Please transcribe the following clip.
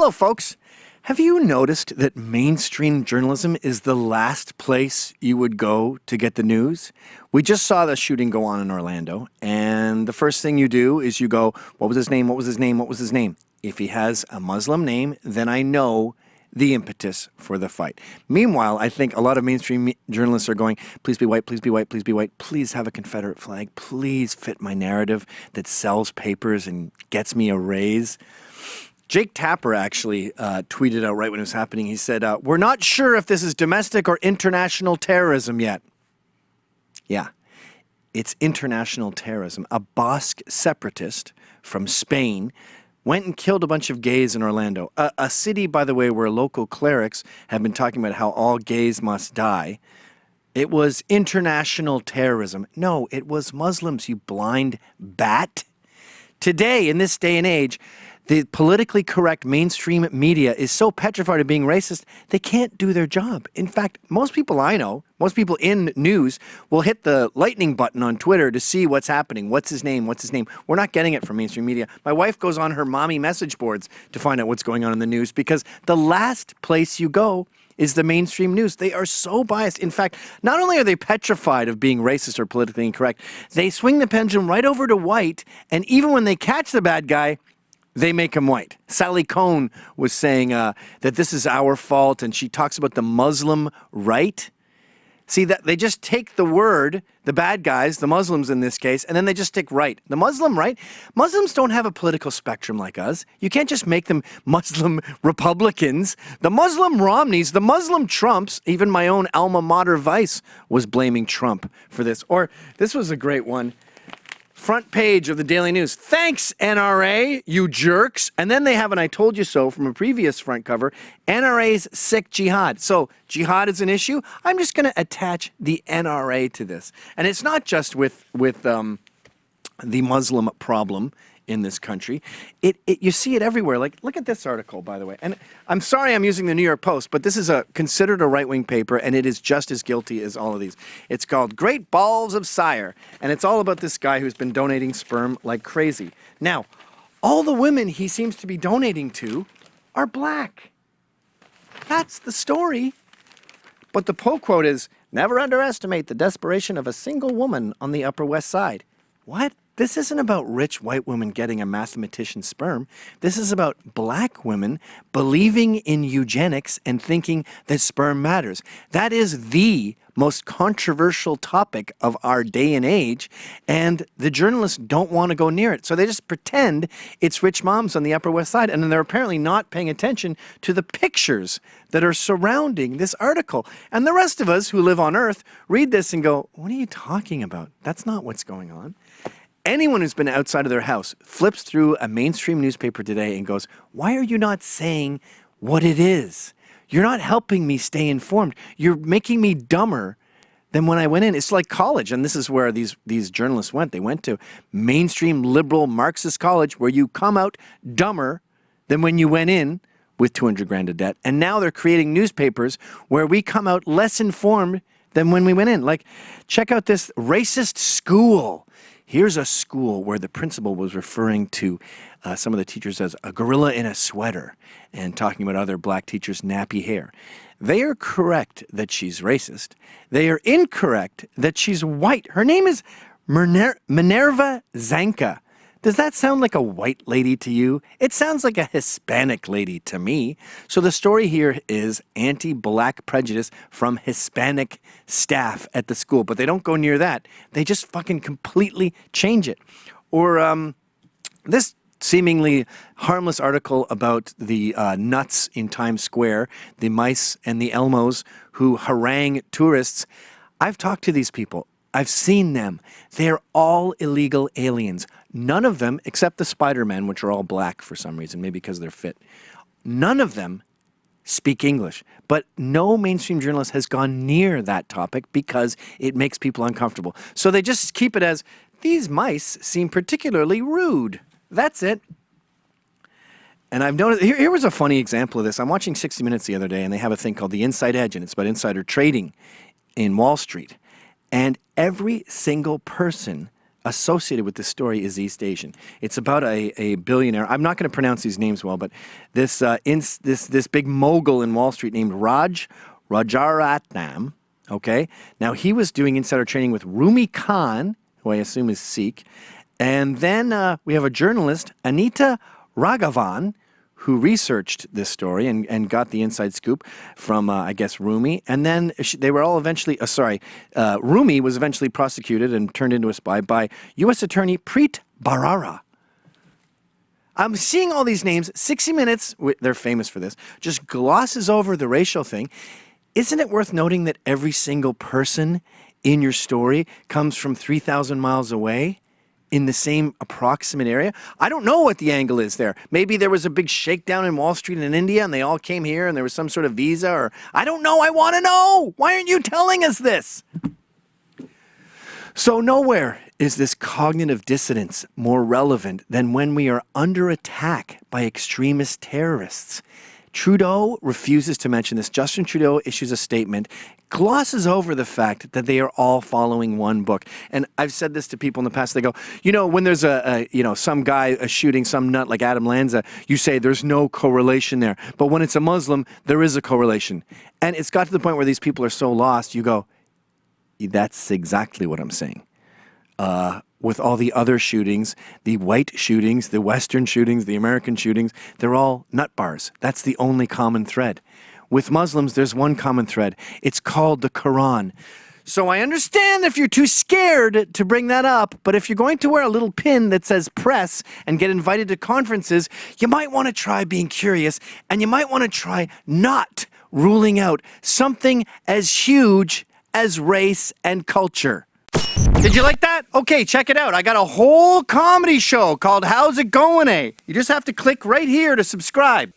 Hello, folks. Have you noticed that mainstream journalism is the last place you would go to get the news? We just saw the shooting go on in Orlando, and the first thing you do is you go, what was his name, what was his name, what was his name? If he has a Muslim name, then I know the impetus for the fight. Meanwhile, I think a lot of mainstream journalists are going, please be white, please be white, please be white, please have a Confederate flag, please fit my narrative that sells papers and gets me a raise. Jake Tapper actually tweeted out right when it was happening. He said, we're not sure if this is domestic or international terrorism yet. Yeah, it's international terrorism. A Basque separatist from Spain went and killed a bunch of gays in Orlando, a city, by the way, where local clerics have been talking about how all gays must die. It was international terrorism. No, it was Muslims, you blind bat. Today, in this day and age, the politically correct mainstream media is so petrified of being racist, they can't do their job. In fact, most people I know, most people in news, will hit the lightning button on Twitter to see what's happening. What's his name? What's his name? We're not getting it from mainstream media. My wife goes on her mommy message boards to find out what's going on in the news because the last place you go is the mainstream news. They are so biased. In fact, not only are they petrified of being racist or politically incorrect, they swing the pendulum right over to white, and even when they catch the bad guy, they make him white. Sally Cohn was saying that this is our fault, and she talks about the Muslim right. See, that they just take the word, the bad guys, the Muslims in this case, and then they just stick right. The Muslim right? Muslims don't have a political spectrum like us. You can't just make them Muslim Republicans. The Muslim Romneys, the Muslim Trumps, even my own alma mater Vice was blaming Trump for this. Or this was a great one. Front page of the Daily News. Thanks, NRA, you jerks. And then they have an I told you so from a previous front cover, NRA's sick jihad. So jihad is an issue. I'm just going to attach the NRA to this. And it's not just with the Muslim problem in this country. You see it everywhere. Like, look at this article, by the way. And I'm sorry I'm using the New York Post, but this is considered a right-wing paper, and it is just as guilty as all of these. It's called Great Balls of Sire, and it's all about this guy who's been donating sperm like crazy. Now, all the women he seems to be donating to are black. That's the story. But the Poe quote is, never underestimate the desperation of a single woman on the Upper West Side. What? This isn't about rich white women getting a mathematician's sperm. This is about black women believing in eugenics and thinking that sperm matters. That is the most controversial topic of our day and age, and the journalists don't want to go near it. So they just pretend it's rich moms on the Upper West Side, and then they're apparently not paying attention to the pictures that are surrounding this article. And the rest of us who live on Earth read this and go, what are you talking about? That's not what's going on. Anyone who's been outside of their house flips through a mainstream newspaper today and goes, why are you not saying what it is? You're not helping me stay informed. You're making me dumber than when I went in. It's like college, and this is where these journalists went. They went to mainstream liberal Marxist college where you come out dumber than when you went in with 200 grand of debt. And now they're creating newspapers where we come out less informed than when we went in. Like, check out this racist school. Here's a school where the principal was referring to some of the teachers as a gorilla in a sweater and talking about other black teachers' nappy hair. They are correct that she's racist. They are incorrect that she's white. Her name is Minerva Zanka. Does that sound like a white lady to you? It sounds like a Hispanic lady to me. So the story here is anti-black prejudice from Hispanic staff at the school. But they don't go near that. They just fucking completely change it. Or this seemingly harmless article about the nuts in Times Square, the mice and the Elmos who harangue tourists. I've talked to these people. I've seen them. They're all illegal aliens. None of them, except the Spider-Men, which are all black for some reason, maybe because they're fit, none of them speak English. But no mainstream journalist has gone near that topic because it makes people uncomfortable. So they just keep it as, these mice seem particularly rude. That's it. And I've noticed, here was a funny example of this. I'm watching 60 Minutes the other day, and they have a thing called The Inside Edge, and it's about insider trading in Wall Street. And every single person associated with this story is East Asian. It's about a billionaire. I'm not going to pronounce these names well, but this big mogul in Wall Street named Raj Rajaratnam. Okay, now he was doing insider trading with Rumi Khan, who I assume is Sikh, and then we have a journalist, Anita Raghavan, who researched this story and got the inside scoop from, I guess, Rumi. And then they were all eventually, Rumi was eventually prosecuted and turned into a spy by U.S. Attorney Preet Bharara. I'm seeing all these names. 60 Minutes, they're famous for this, just glosses over the racial thing. Isn't it worth noting that every single person in your story comes from 3,000 miles away? In the same approximate area? I don't know what the angle is there. Maybe there was a big shakedown in Wall Street in India and they all came here and there was some sort of visa or... I don't know. I want to know. Why aren't you telling us this? So nowhere is this cognitive dissonance more relevant than when we are under attack by extremist terrorists. Trudeau refuses to mention this. Justin Trudeau issues a statement, glosses over the fact that they are all following one book. And I've said this to people in the past. They go, when there's some guy shooting some nut like Adam Lanza, you say there's no correlation there. But when it's a Muslim, there is a correlation. And it's got to the point where these people are so lost, you go, that's exactly what I'm saying. With all the other shootings, the white shootings, the Western shootings, the American shootings, they're all nut bars. That's the only common thread. With Muslims, there's one common thread. It's called the Quran. So I understand if you're too scared to bring that up, but if you're going to wear a little pin that says press and get invited to conferences, you might want to try being curious, and you might want to try not ruling out something as huge as race and culture. Did you like that? Okay, check it out. I got a whole comedy show called How's It Going, Eh? You just have to click right here to subscribe.